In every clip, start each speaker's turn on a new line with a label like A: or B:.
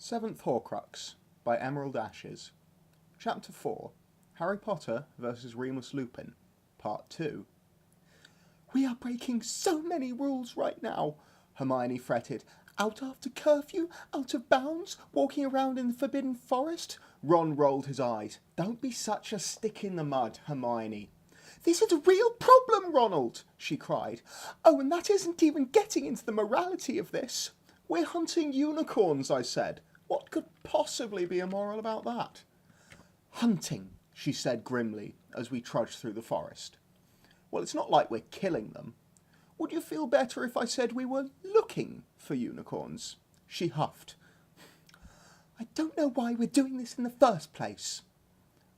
A: Seventh Horcrux by Emerald Ashes. Chapter 4. Harry Potter vs. Remus Lupin. Part 2. "We are breaking so many rules right now," Hermione fretted. "Out after curfew, out of bounds, walking around in the Forbidden Forest." Ron rolled his eyes. "Don't be such a stick in the mud, Hermione." "This is a real problem, Ronald," she cried. "Oh, and that isn't even getting into the morality of this." "We're hunting unicorns," I said. "What could possibly be immoral about that?" "Hunting," she said grimly as we trudged through the forest. "Well, it's not like we're killing them. Would you feel better if I said we were looking for unicorns?" She huffed. "I don't know why we're doing this in the first place."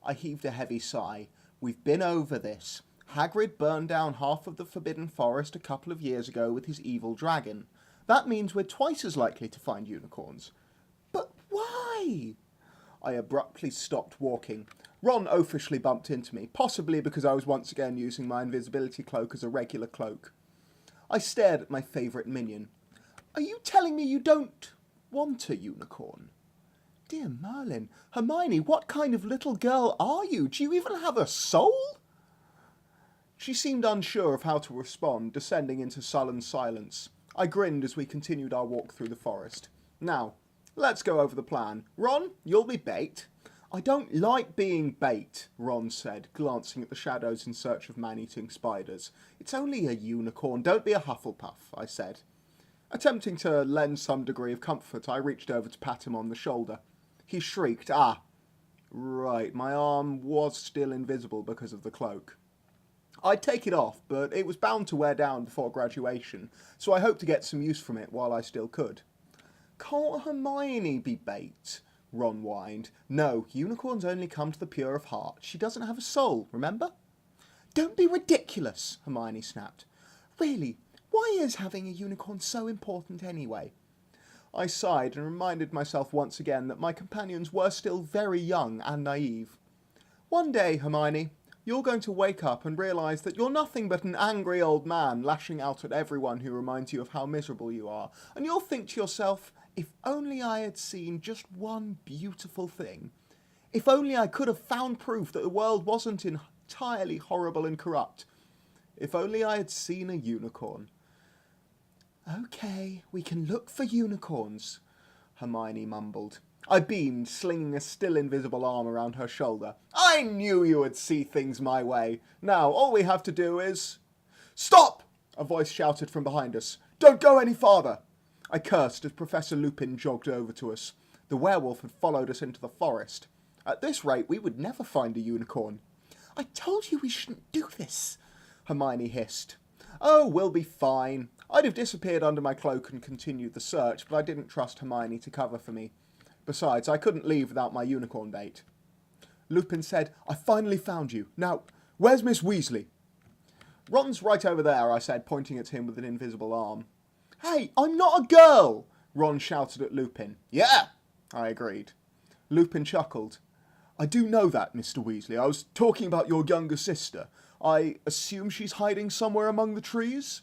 A: I heaved a heavy sigh. We've been over this. Hagrid burned down half of the Forbidden Forest a couple of years ago with his evil dragon. That means we're twice as likely to find unicorns. But why? I abruptly stopped walking. Ron oafishly bumped into me, possibly because I was once again using my invisibility cloak as a regular cloak. I stared at my favourite minion. "Are you telling me you don't want a unicorn?" "Dear Merlin, Hermione, what kind of little girl are you? Do you even have a soul?" She seemed unsure of how to respond, descending into sullen silence. I grinned as we continued our walk through the forest. "Now, let's go over the plan. Ron, you'll be bait." "I don't like being bait," Ron said, glancing at the shadows in search of man-eating spiders. "It's only a unicorn. Don't be a Hufflepuff," I said. Attempting to lend some degree of comfort, I reached over to pat him on the shoulder. He shrieked. "Ah, right, my arm was still invisible because of the cloak." I'd take it off, but it was bound to wear down before graduation, so I hoped to get some use from it while I still could. "Can't Hermione be bait?" Ron whined. "No, unicorns only come to the pure of heart. She doesn't have a soul, remember?" "Don't be ridiculous," Hermione snapped. "Really, why is having a unicorn so important anyway?" I sighed and reminded myself once again that my companions were still very young and naive. "One day, Hermione, you're going to wake up and realise that you're nothing but an angry old man lashing out at everyone who reminds you of how miserable you are, and you'll think to yourself, if only I had seen just one beautiful thing. If only I could have found proof that the world wasn't entirely horrible and corrupt. If only I had seen a unicorn." "Okay, we can look for unicorns," Hermione mumbled. I beamed, slinging a still invisible arm around her shoulder. "I knew you would see things my way. Now, all we have to do is..." "Stop!" a voice shouted from behind us. "Don't go any farther!" I cursed as Professor Lupin jogged over to us. The werewolf had followed us into the forest. At this rate, we would never find a unicorn. "I told you we shouldn't do this," Hermione hissed. "Oh, we'll be fine." I'd have disappeared under my cloak and continued the search, but I didn't trust Hermione to cover for me. Besides, I couldn't leave without my unicorn bait. Lupin said, "I finally found you. Now, where's Miss Weasley?" "Ron's right over there," I said, pointing at him with an invisible arm. "Hey, I'm not a girl!" Ron shouted at Lupin. "Yeah," I agreed. Lupin chuckled. "I do know that, Mr. Weasley. I was talking about your younger sister. I assume she's hiding somewhere among the trees?"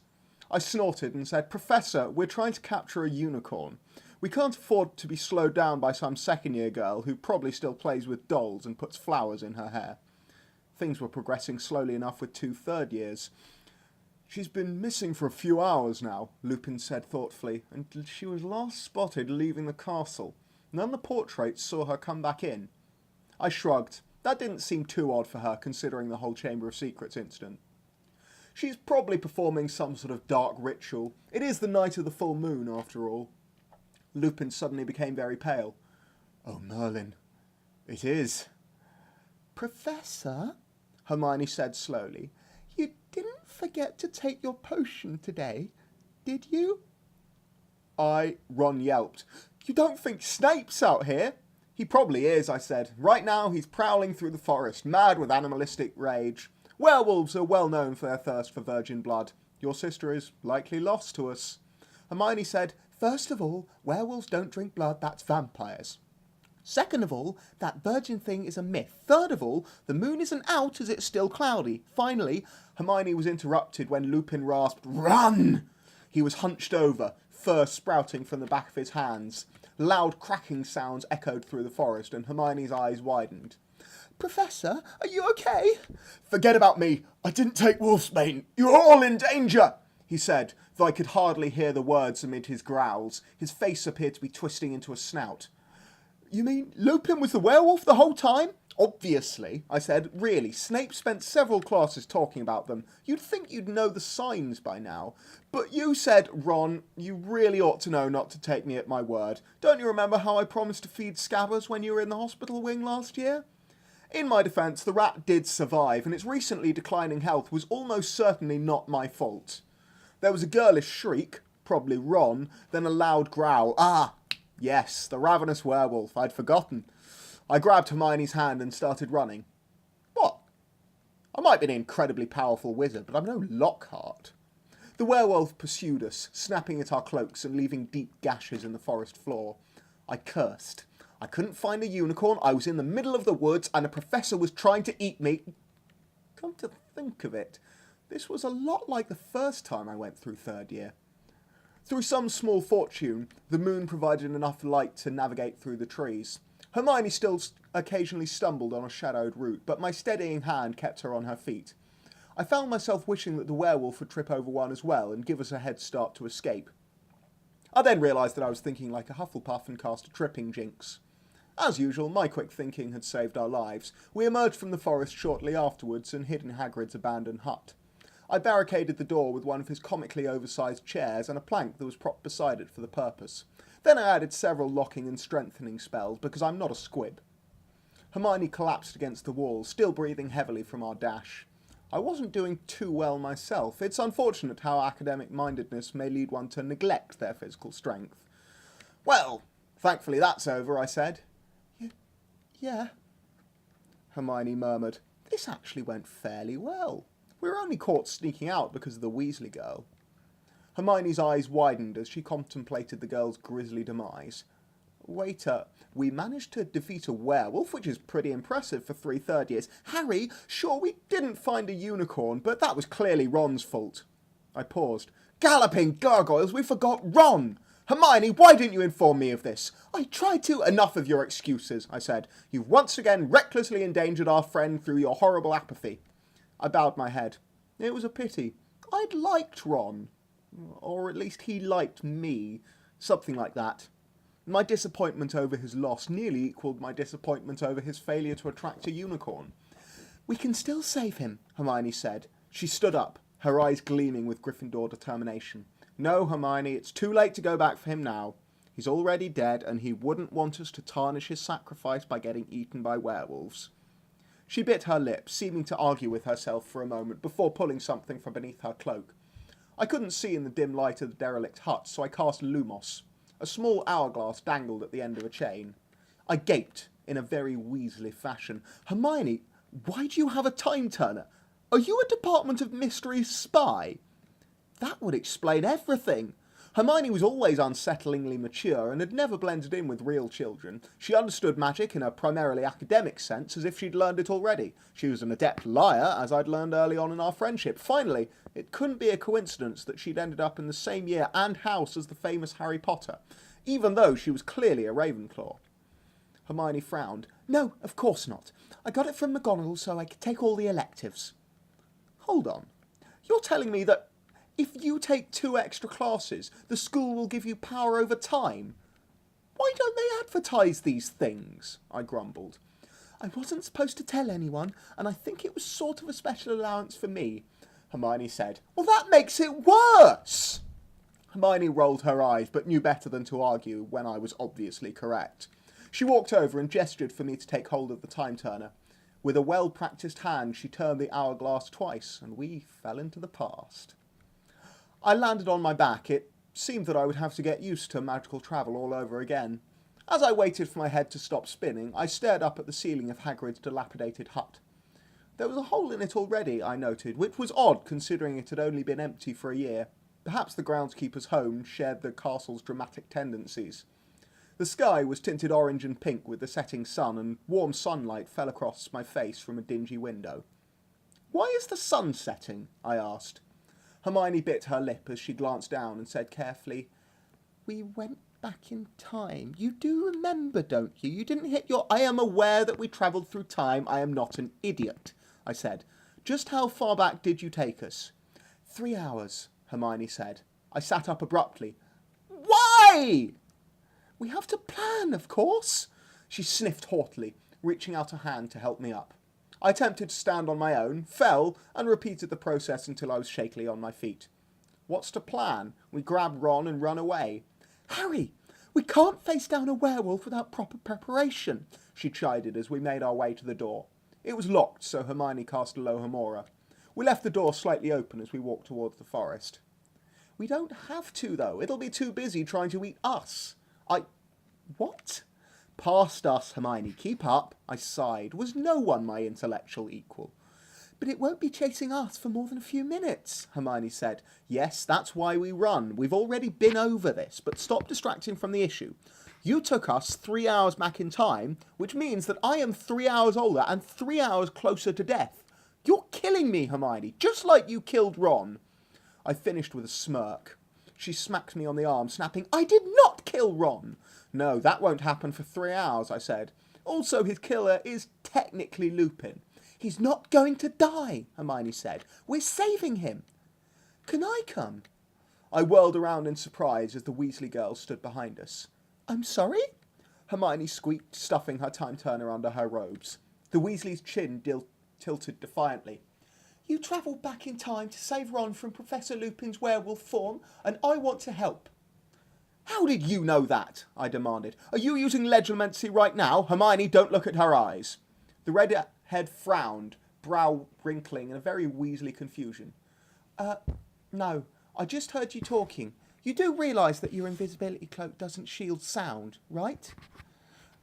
A: I snorted and said, "Professor, we're trying to capture a unicorn. We can't afford to be slowed down by some second-year girl who probably still plays with dolls and puts flowers in her hair." Things were progressing slowly enough with 2 third-years. "She's been missing for a few hours now," Lupin said thoughtfully, "and she was last spotted leaving the castle. None of the portraits saw her come back in." I shrugged. That didn't seem too odd for her, considering the whole Chamber of Secrets incident. "She's probably performing some sort of dark ritual. It is the night of the full moon, after all." Lupin suddenly became very pale. "Oh, Merlin, it is." "Professor," Hermione said slowly, "you didn't forget to take your potion today, did you?" Ron yelped. "You don't think Snape's out here?" "He probably is," I said. "Right now he's prowling through the forest, mad with animalistic rage. Werewolves are well known for their thirst for virgin blood. Your sister is likely lost to us." Hermione said, "First of all, werewolves don't drink blood, that's vampires. Second of all, that virgin thing is a myth. Third of all, the moon isn't out as it's still cloudy. Finally..." Hermione was interrupted when Lupin rasped, "Run!" He was hunched over, fur sprouting from the back of his hands. Loud cracking sounds echoed through the forest, and Hermione's eyes widened. "Professor, are you okay?" "Forget about me. I didn't take Wolfsbane. You're all in danger," he said, though I could hardly hear the words amid his growls. His face appeared to be twisting into a snout. "You mean Lupin was the werewolf the whole time?" "Obviously," I said. "Really, Snape spent several classes talking about them. You'd think you'd know the signs by now. But you said, Ron, you really ought to know not to take me at my word. Don't you remember how I promised to feed Scabbers when you were in the hospital wing last year?" In my defence, the rat did survive, and its recently declining health was almost certainly not my fault. There was a girlish shriek, probably Ron, then a loud growl. Ah, yes, the ravenous werewolf. I'd forgotten. I grabbed Hermione's hand and started running. What? I might be an incredibly powerful wizard, but I'm no Lockhart. The werewolf pursued us, snapping at our cloaks and leaving deep gashes in the forest floor. I cursed. I couldn't find a unicorn, I was in the middle of the woods, and a professor was trying to eat me. Come to think of it, this was a lot like the first time I went through third year. Through some small fortune, the moon provided enough light to navigate through the trees. Hermione still occasionally stumbled on a shadowed route, but my steadying hand kept her on her feet. I found myself wishing that the werewolf would trip over one as well and give us a head start to escape. I then realised that I was thinking like a Hufflepuff and cast a tripping jinx. As usual, my quick thinking had saved our lives. We emerged from the forest shortly afterwards and hid in Hagrid's abandoned hut. I barricaded the door with one of his comically oversized chairs and a plank that was propped beside it for the purpose. Then I added several locking and strengthening spells, because I'm not a squib. Hermione collapsed against the wall, still breathing heavily from our dash. I wasn't doing too well myself. It's unfortunate how academic mindedness may lead one to neglect their physical strength. "Well, thankfully that's over," I said. Yeah, Hermione murmured. "This actually went fairly well. We were only caught sneaking out because of the Weasley girl." Hermione's eyes widened as she contemplated the girl's grisly demise. "Waiter, we managed to defeat a werewolf, which is pretty impressive for 3 third years. Harry, sure, we didn't find a unicorn, but that was clearly Ron's fault." I paused. "Galloping gargoyles, we forgot Ron! Hermione, why didn't you inform me of this?" "I tried to." "Enough of your excuses," I said. "You've once again recklessly endangered our friend through your horrible apathy." I bowed my head. It was a pity. I'd liked Ron. Or at least he liked me. Something like that. My disappointment over his loss nearly equalled my disappointment over his failure to attract a unicorn. "We can still save him," Hermione said. She stood up, her eyes gleaming with Gryffindor determination. "No, Hermione, it's too late to go back for him now. He's already dead, and he wouldn't want us to tarnish his sacrifice by getting eaten by werewolves." She bit her lip, seeming to argue with herself for a moment before pulling something from beneath her cloak. I couldn't see in the dim light of the derelict hut, so I cast Lumos. A small hourglass dangled at the end of a chain. I gaped in a very Weasley fashion. "Hermione, why do you have a time turner? Are you a Department of Mysteries spy?" That would explain everything. Hermione was always unsettlingly mature and had never blended in with real children. She understood magic in a primarily academic sense, as if she'd learned it already. She was an adept liar, as I'd learned early on in our friendship. Finally, it couldn't be a coincidence that she'd ended up in the same year and house as the famous Harry Potter, even though she was clearly a Ravenclaw. Hermione frowned. "No, of course not. I got it from McGonagall so I could take all the electives." Hold on. You're telling me that if you take 2 extra classes, the school will give you power over time? Why don't they advertise these things? I grumbled. "I wasn't supposed to tell anyone, and I think it was sort of a special allowance for me," Hermione said. "Well, that makes it worse!" Hermione rolled her eyes, but knew better than to argue when I was obviously correct. She walked over and gestured for me to take hold of the time turner. With a well-practised hand, she turned the hourglass twice, and we fell into the past. I landed on my back. It seemed that I would have to get used to magical travel all over again. As I waited for my head to stop spinning, I stared up at the ceiling of Hagrid's dilapidated hut. There was a hole in it already, I noted, which was odd considering it had only been empty for a year. Perhaps the groundskeeper's home shared the castle's dramatic tendencies. The sky was tinted orange and pink with the setting sun, and warm sunlight fell across my face from a dingy window. "Why is the sun setting?" I asked. Hermione bit her lip as she glanced down and said carefully, We went back in time. You do remember, don't you? You didn't hit your... I am aware that we travelled through time. I am not an idiot, I said. Just how far back did you take us? 3 hours, Hermione said. I sat up abruptly. Why? We have to plan, of course. She sniffed haughtily, reaching out a hand to help me up. I attempted to stand on my own, fell, and repeated the process until I was shakily on my feet. What's the plan? We grab Ron and run away. Harry, we can't face down a werewolf without proper preparation, she chided as we made our way to the door. It was locked, so Hermione cast Alohomora. We left the door slightly open as we walked towards the forest. We don't have to, though. It'll be too busy trying to eat us. What? Past us, Hermione. Keep up. I sighed. Was no one my intellectual equal? But it won't be chasing us for more than a few minutes, Hermione said. Yes, that's why we run. We've already been over this, but stop distracting from the issue. You took us 3 hours back in time, which means that I am 3 hours older and 3 hours closer to death. You're killing me, Hermione, just like you killed Ron. I finished with a smirk. She smacked me on the arm, snapping, I did not kill Ron. No, that won't happen for 3 hours, I said. Also, his killer is technically Lupin. He's not going to die, Hermione said. We're saving him. Can I come? I whirled around in surprise as the Weasley girl stood behind us. I'm sorry? Hermione squeaked, stuffing her time turner under her robes. The Weasley's chin tilted defiantly. You travelled back in time to save Ron from Professor Lupin's werewolf form, and I want to help. How did you know that? I demanded. Are you using legilimency right now? Hermione, don't look at her eyes. The redhead frowned, brow wrinkling in a very Weasley confusion. No, I just heard you talking. You do realise that your invisibility cloak doesn't shield sound, right?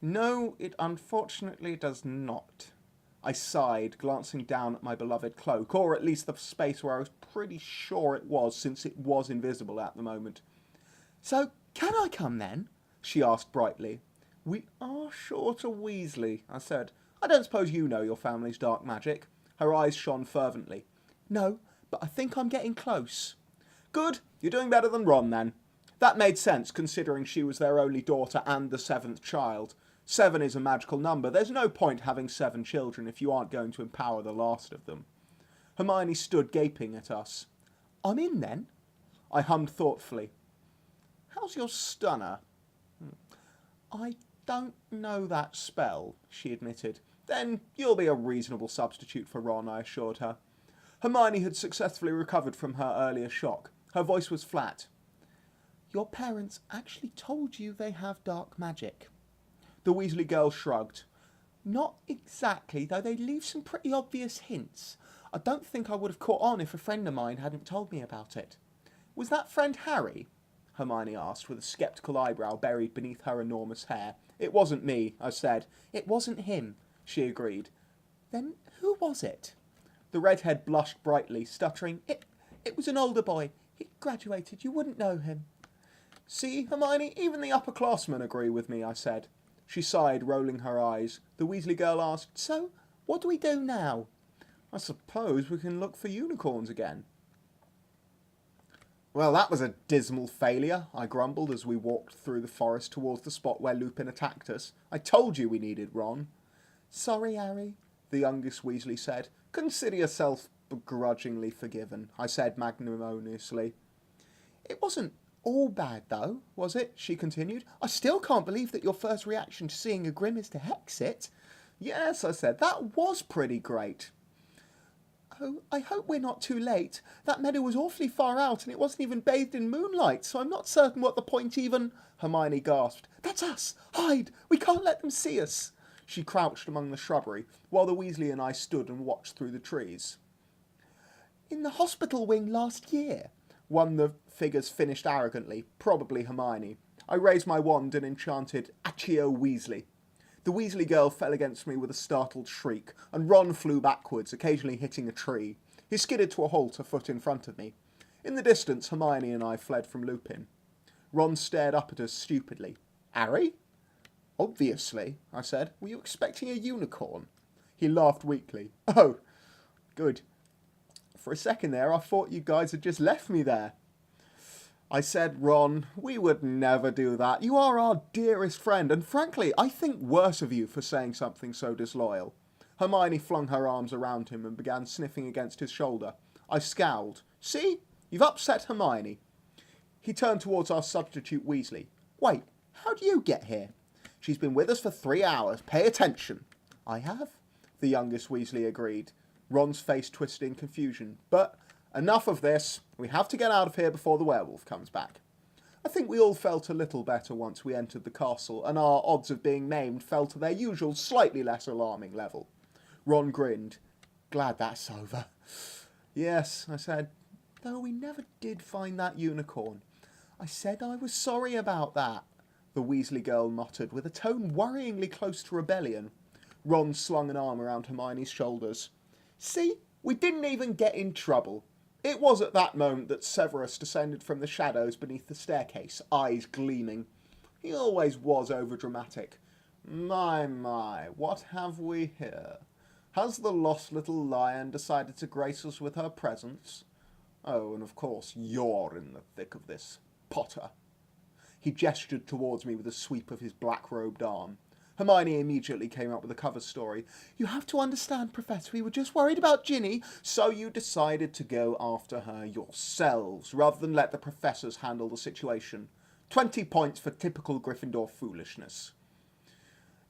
A: No, it unfortunately does not. I sighed, glancing down at my beloved cloak, or at least the space where I was pretty sure it was, since it was invisible at the moment. So, can I come then? She asked brightly. We are short a Weasley, I said. I don't suppose you know your family's dark magic. Her eyes shone fervently. No, but I think I'm getting close. Good, you're doing better than Ron then. That made sense, considering she was their only daughter and the 7th child. 7 is a magical number. There's no point having 7 children if you aren't going to empower the last of them. Hermione stood gaping at us. I'm in then? I hummed thoughtfully. How's your stunner? I don't know that spell, she admitted. Then you'll be a reasonable substitute for Ron, I assured her. Hermione had successfully recovered from her earlier shock. Her voice was flat. Your parents actually told you they have dark magic. The Weasley girl shrugged. Not exactly, though they leave some pretty obvious hints. I don't think I would have caught on if a friend of mine hadn't told me about it. Was that friend Harry? Hermione asked, with a sceptical eyebrow buried beneath her enormous hair. It wasn't me, I said. It wasn't him, she agreed. Then who was it? The redhead blushed brightly, stuttering. It was an older boy. He graduated. You wouldn't know him. See, Hermione, even the upperclassmen agree with me, I said. She sighed, rolling her eyes. The Weasley girl asked, So, what do we do now? I suppose we can look for unicorns again. Well, that was a dismal failure, I grumbled as we walked through the forest towards the spot where Lupin attacked us. I told you we needed Ron. Sorry, Harry, the youngest Weasley said. Consider yourself begrudgingly forgiven, I said magnanimously. It wasn't all bad, though, was it? She continued. I still can't believe that your first reaction to seeing a Grim is to hex it. Yes, I said, that was pretty great. Oh, I hope we're not too late. That meadow was awfully far out and it wasn't even bathed in moonlight, so I'm not certain what the point even... Hermione gasped. That's us! Hide! We can't let them see us! She crouched among the shrubbery, while the Weasley and I stood and watched through the trees. In the hospital wing last year, one of the figures finished arrogantly, probably Hermione. I raised my wand and enchanted Accio Weasley. The Weasley girl fell against me with a startled shriek, and Ron flew backwards, occasionally hitting a tree. He skidded to a halt a foot in front of me. In the distance, Hermione and I fled from Lupin. Ron stared up at us stupidly. Harry? Obviously, I said. Were you expecting a unicorn? He laughed weakly. Oh, good. For a second there, I thought you guys had just left me there. I said, Ron, we would never do that. You are our dearest friend, and frankly, I think worse of you for saying something so disloyal. Hermione flung her arms around him and began sniffing against his shoulder. I scowled. See? You've upset Hermione. He turned towards our substitute Weasley. Wait, how do you get here? She's been with us for 3 hours. Pay attention. I have, the youngest Weasley agreed. Ron's face twisted in confusion. But enough of this. We have to get out of here before the werewolf comes back. I think we all felt a little better once we entered the castle, and our odds of being named fell to their usual slightly less alarming level. Ron grinned. Glad that's over. Yes, I said, though we never did find that unicorn. I said I was sorry about that, the Weasley girl muttered, with a tone worryingly close to rebellion. Ron slung an arm around Hermione's shoulders. See, we didn't even get in trouble. It was at that moment that Severus descended from the shadows beneath the staircase, eyes gleaming. He always was overdramatic. My, what have we here? Has the lost little lion decided to grace us with her presence? Oh, and of course you're in the thick of this, Potter. He gestured towards me with a sweep of his black-robed arm. Hermione immediately came up with a cover story. You have to understand, Professor, we were just worried about Ginny, so you decided to go after her yourselves, rather than let the professors handle the situation. 20 points for typical Gryffindor foolishness.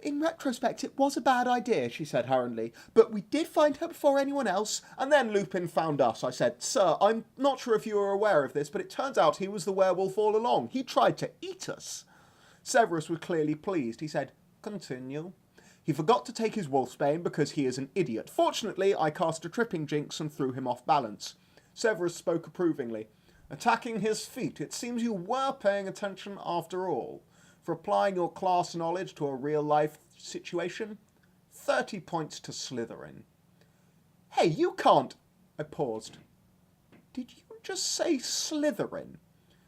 A: In retrospect, it was a bad idea, she said hurriedly, but we did find her before anyone else, and then Lupin found us. I said, Sir, I'm not sure if you are aware of this, but it turns out he was the werewolf all along. He tried to eat us. Severus was clearly pleased. He said, Continue. He forgot to take his wolfsbane because he is an idiot. Fortunately, I cast a tripping jinx and threw him off balance. Severus spoke approvingly. Attacking his feet, it seems you were paying attention after all. For applying your class knowledge to a real-life situation, 30 points to Slytherin. Hey, you can't... I paused. Did you just say Slytherin?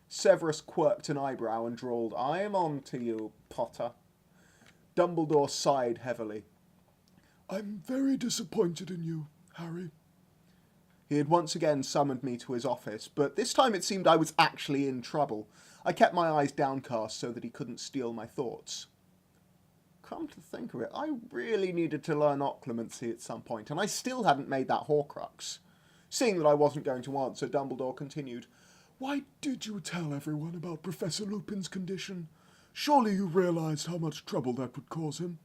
A: Severus quirked an eyebrow and drawled, I am on to you, Potter. Dumbledore sighed heavily. I'm very disappointed in you, Harry. He had once again summoned me to his office, but this time it seemed I was actually in trouble. I kept my eyes downcast so that he couldn't steal my thoughts. Come to think of it, I really needed to learn occlumency at some point, and I still hadn't made that Horcrux. Seeing that I wasn't going to answer, Dumbledore continued, Why did you tell everyone about Professor Lupin's condition? Surely you realised how much trouble that would cause him.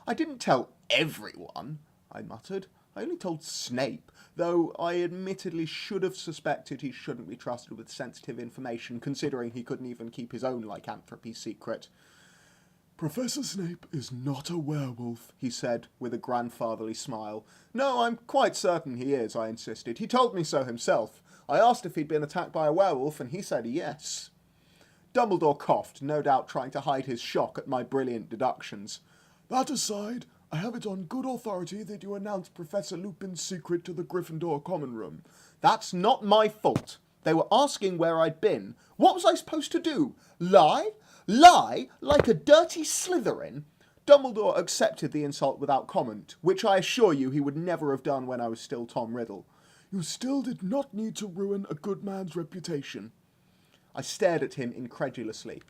A: I didn't tell everyone, I muttered. I only told Snape, though I admittedly should have suspected he shouldn't be trusted with sensitive information, considering he couldn't even keep his own lycanthropy secret. Professor Snape is not a werewolf, he said, with a grandfatherly smile. No, I'm quite certain he is, I insisted. He told me so himself. I asked if he'd been attacked by a werewolf, and he said yes. Dumbledore coughed, no doubt trying to hide his shock at my brilliant deductions. That aside, I have it on good authority that you announced Professor Lupin's secret to the Gryffindor common room. That's not my fault. They were asking where I'd been. What was I supposed to do? Lie? Lie? Like a dirty Slytherin? Dumbledore accepted the insult without comment, which I assure you he would never have done when I was still Tom Riddle. You still did not need to ruin a good man's reputation. I stared at him incredulously.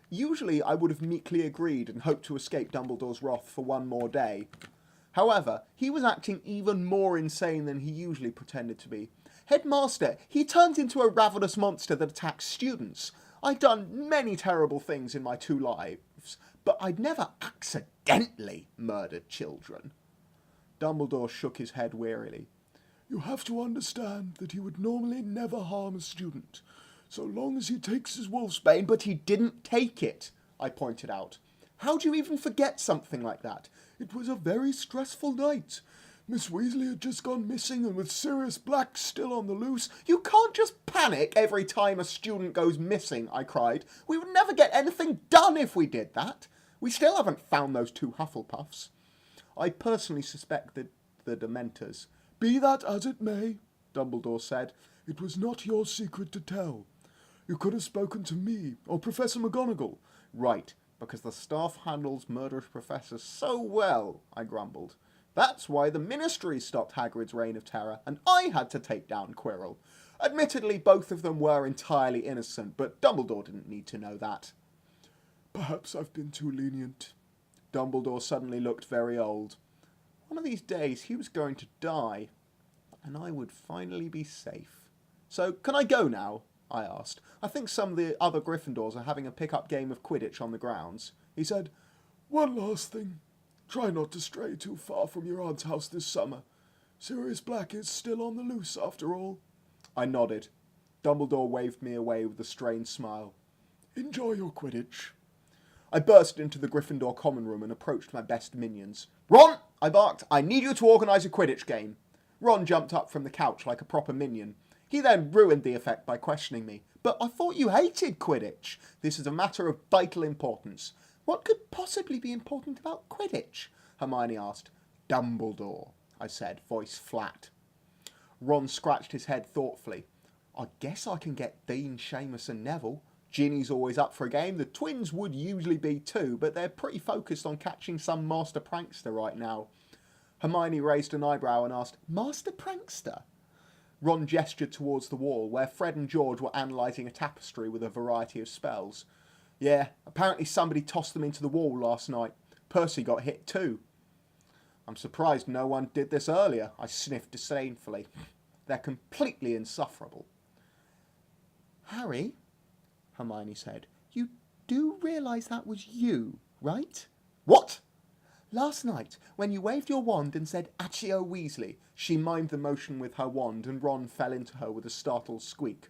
A: Usually I would have meekly agreed and hoped to escape Dumbledore's wrath for one more day. However, he was acting even more insane than he usually pretended to be. Headmaster, he turned into a ravenous monster that attacks students. I'd done many terrible things in my 2 lives, but I'd never accidentally murdered children. Dumbledore shook his head wearily. You have to understand that he would normally never harm a student, so long as he takes his wolfsbane. But he didn't take it, I pointed out. How'd you even forget something like that? It was a very stressful night. Miss Weasley had just gone missing, and with Sirius Black still on the loose. You can't just panic every time a student goes missing, I cried. We would never get anything done if we did that. We still haven't found those 2 Hufflepuffs. I personally suspected the Dementors. Be that as it may, Dumbledore said, it was not your secret to tell. You could have spoken to me, or Professor McGonagall. Right, because the staff handles murderous professors so well, I grumbled. That's why the Ministry stopped Hagrid's reign of terror, and I had to take down Quirrell. Admittedly, both of them were entirely innocent, but Dumbledore didn't need to know that.
B: Perhaps I've been too lenient.
A: Dumbledore suddenly looked very old. One of these days he was going to die, and I would finally be safe. So, can I go now? I asked. I think some of the other Gryffindors are having a pick-up game of Quidditch on the grounds.
B: He said, "One last thing. Try not to stray too far from your aunt's house this summer. Sirius Black is still on the loose, after all."
A: I nodded. Dumbledore waved me away with a strained smile.
B: "Enjoy your Quidditch."
A: I burst into the Gryffindor common room and approached my best minions. "Ron!" I barked. "I need you to organise a Quidditch game." Ron jumped up from the couch like a proper minion. He then ruined the effect by questioning me. "But I thought you hated Quidditch. This is a matter of vital importance." "What could possibly be important about Quidditch?" Hermione asked. "Dumbledore," I said, voice flat. Ron scratched his head thoughtfully. "I guess I can get Dean, Seamus and Neville. Ginny's always up for a game. The twins would usually be too, but they're pretty focused on catching some master prankster right now." Hermione raised an eyebrow and asked, "Master prankster?" Ron gestured towards the wall, where Fred and George were analysing a tapestry with a variety of spells. "Yeah, apparently somebody tossed them into the wall last night. Percy got hit too." "I'm surprised no one did this earlier," I sniffed disdainfully. "They're completely insufferable." "Harry," Hermione said, "you do realise that was you, right?" "What?" "Last night, when you waved your wand and said, 'Accio Weasley,' she mimed the motion with her wand and Ron fell into her with a startled squeak."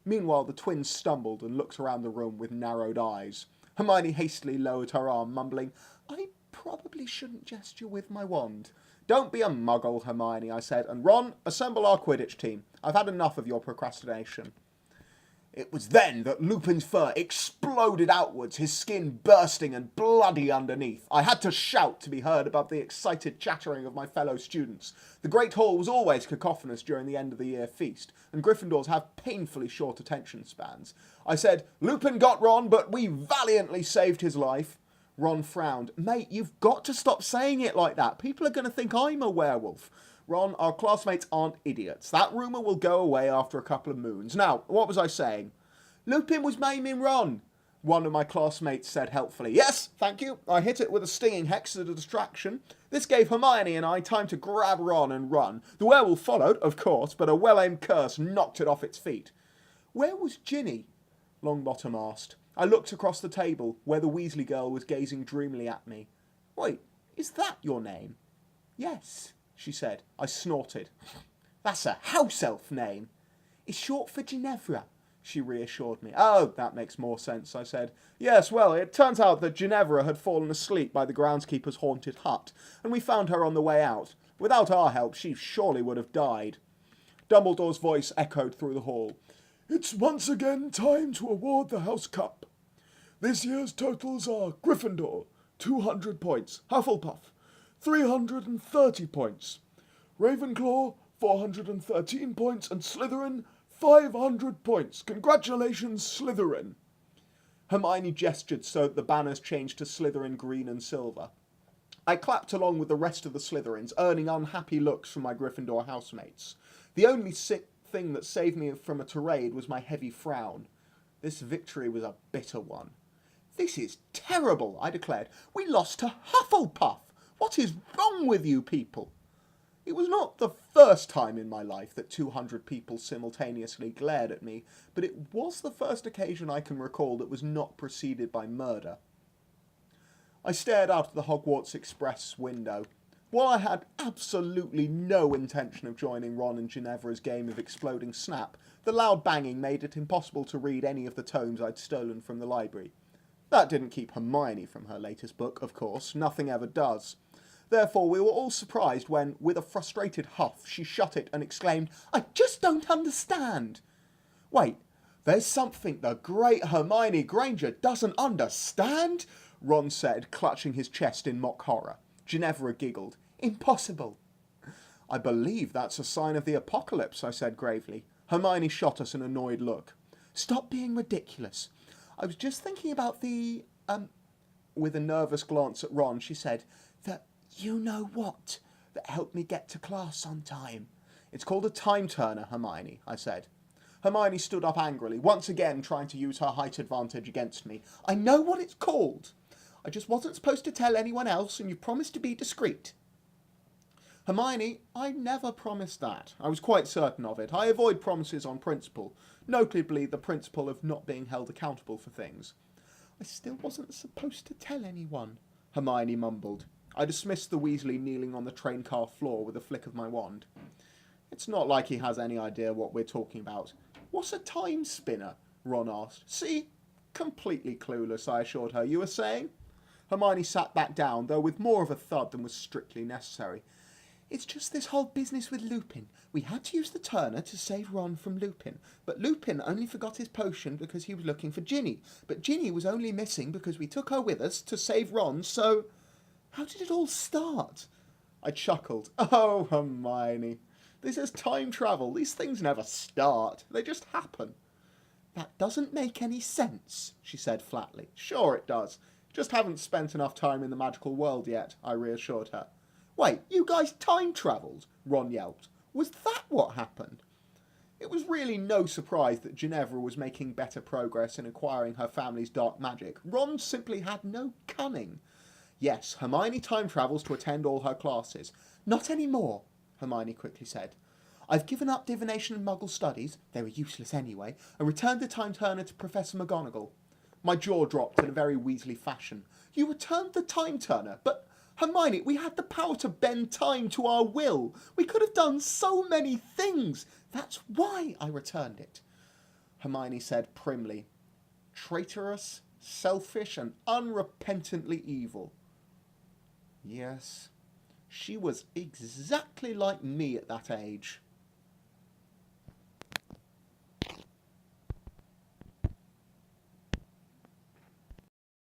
A: Meanwhile, the twins stumbled and looked around the room with narrowed eyes. Hermione hastily lowered her arm, mumbling, "I probably shouldn't gesture with my wand." "Don't be a muggle, Hermione," I said, "and Ron, assemble our Quidditch team. I've had enough of your procrastination." It was then that Lupin's fur exploded outwards, his skin bursting and bloody underneath. I had to shout to be heard above the excited chattering of my fellow students. The Great Hall was always cacophonous during the end of the year feast, and Gryffindors have painfully short attention spans. I said, "Lupin got Ron, but we valiantly saved his life." Ron frowned. "Mate, you've got to stop saying it like that. People are going to think I'm a werewolf." "Ron, our classmates aren't idiots. That rumour will go away after a couple of moons. Now, what was I saying?" "Lupin was maiming Ron," one of my classmates said helpfully. "Yes, thank you. I hit it with a stinging hex as a distraction. This gave Hermione and I time to grab Ron and run. The werewolf followed, of course, but a well-aimed curse knocked it off its feet." "Where was Ginny?" Longbottom asked. I looked across the table, where the Weasley girl was gazing dreamily at me. "Wait, is that your name?" "Yes," she said. I snorted. "That's a house elf name." "It's short for Ginevra," she reassured me. "Oh, that makes more sense," I said. "Yes, well, it turns out that Ginevra had fallen asleep by the groundskeeper's haunted hut, and we found her on the way out. Without our help, she surely would have died." Dumbledore's voice echoed through the hall.
B: "It's once again time to award the House Cup. This year's totals are Gryffindor, 200 points. Hufflepuff, 330 points. Ravenclaw, 413 points. And Slytherin, 500 points. Congratulations, Slytherin."
A: Hermione gestured so that the banners changed to Slytherin green and silver. I clapped along with the rest of the Slytherins, earning unhappy looks from my Gryffindor housemates. The only thing that saved me from a tirade was my heavy frown. This victory was a bitter one. "This is terrible," I declared. "We lost to Hufflepuff. What is wrong with you people?" It was not the first time in my life that 200 people simultaneously glared at me, but it was the first occasion I can recall that was not preceded by murder. I stared out of the Hogwarts Express window. While I had absolutely no intention of joining Ron and Ginevra's game of exploding snap, the loud banging made it impossible to read any of the tomes I'd stolen from the library. That didn't keep Hermione from her latest book, of course. Nothing ever does. Therefore, we were all surprised when, with a frustrated huff, she shut it and exclaimed, "I just don't understand." "Wait, there's something the great Hermione Granger doesn't understand?" Ron said, clutching his chest in mock horror. Ginevra giggled. "Impossible." "I believe that's a sign of the apocalypse," I said gravely. Hermione shot us an annoyed look. "Stop being ridiculous. I was just thinking about the, With a nervous glance at Ron, she said, "the you-know-what that helped me get to class on time." "It's called a time turner, Hermione," I said. Hermione stood up angrily, once again trying to use her height advantage against me. I know what it's called. I just wasn't supposed to tell anyone else, and you promised to be discreet. Hermione, I never promised that. I was quite certain of it. I avoid promises on principle, notably the principle of not being held accountable for things. I still wasn't supposed to tell anyone, Hermione mumbled. I dismissed the Weasley kneeling on the train car floor with a flick of my wand. It's not like he has any idea what we're talking about. What's a time spinner? Ron asked. See? Completely clueless, I assured her. You were saying? Hermione sat back down, though with more of a thud than was strictly necessary. It's just this whole business with Lupin. We had to use the Turner to save Ron from Lupin, but Lupin only forgot his potion because he was looking for Ginny. But Ginny was only missing because we took her with us to save Ron, so... How did it all start? I chuckled. Oh, Hermione. This is time travel. These things never start. They just happen. That doesn't make any sense, she said flatly. Sure it does. Just haven't spent enough time in the magical world yet, I reassured her. Wait, you guys time travelled? Ron yelped. Was that what happened? It was really no surprise that Ginevra was making better progress in acquiring her family's dark magic. Ron simply had no cunning. Yes, Hermione time travels to attend all her classes. Not anymore, Hermione quickly said. I've given up divination and muggle studies, they were useless anyway, and returned the time turner to Professor McGonagall. My jaw dropped in a very Weasley fashion. You returned the time turner, but Hermione, we had the power to bend time to our will. We could have done so many things. That's why I returned it. Hermione said primly, traitorous, selfish, and unrepentantly evil. Yes, she was exactly like me at that age.